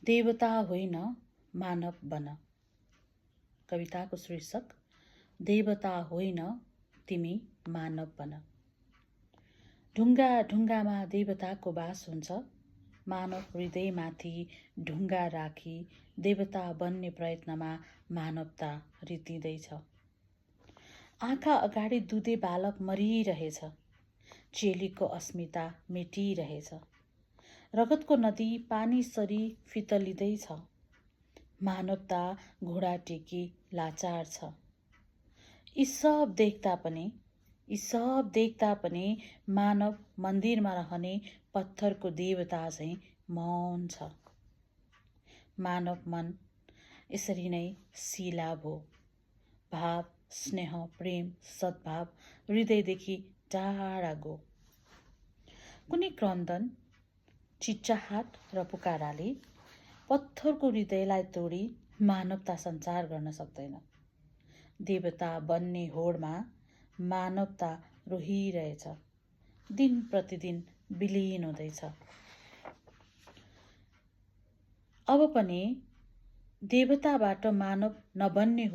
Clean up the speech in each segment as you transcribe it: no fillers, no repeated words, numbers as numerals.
देवता होइन मानव बन। कविताको शीर्षक देवता होइन तिमी मानव बन। ढुङ्गा ढुङ्गामा देवताको बास हुन्छ। मानव हृदयमाथि ढुङ्गा राखी देवता बन्ने प्रयत्नमा मानवता रित्तिँदैछ। आँखा अगाडि दुधे बालक मरिरहेछ। चेलीको अस्मिता मेटिरहेछ। रगतको नदी पानी सरी फितलिँदैछ। मानवता घोडा टेकी लाचार छ। यी सब देख्दा पनि मानव मन्दिरमा रहने पत्थरको देवता झैं मौन छ। मानव मन यसरी नै सिलाब हो। भाव, स्नेह, प्रेम, सद्भाव हृदयदेखि टाढा गो। कुनै क्रन्दन, चिच्चाहाट र पुकाराले पत्थरको हृदयलाई तोडी मानवता सञ्चार गर्न सक्दैन। देवता बन्ने होडमा मानवता रोहिरहेछ। दिन प्रतिदिन विलीन हुँदैछ। अब पनि देवताबाट मानव नबन्ने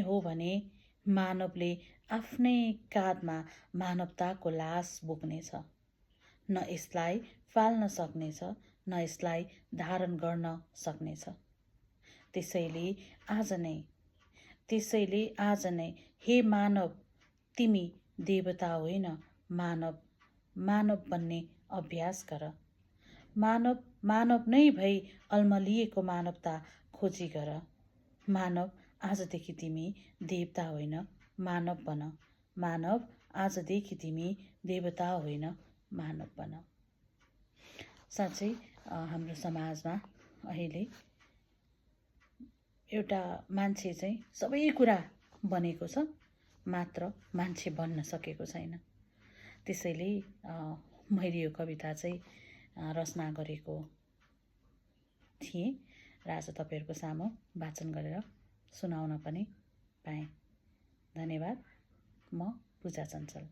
हो भने मानवले आफ्नै काँधमा मानवताको लास बोक्नेछ। न यसलाई फाल्न सक्नेछ, न यसलाई धारण गर्न सक्नेछ। त्यसैले आज नै हे मानव, तिमी देवता होइन मानव बन्ने अभ्यास गर। मानव नै भई अल्मलिएको मानवता खोजी गर। मानव, आजदेखि तिमी देवता होइन मानव बन। मानव, आजदेखि तिमी देवता होइन मानव बन। साँच्चै हाम्रो समाजमा अहिले एउटा मान्छे चाहिँ सबै कुरा बनेको छ, मात्र मान्छे बन्न सकेको छैन। त्यसैले मैले यो कविता चाहिँ रचना गरेको थिएँ र आज तपाईँहरूको सामु वाचन गरेर सुनाउन पनि पाएँ। धन्यवाद। म पूजा चञ्चल।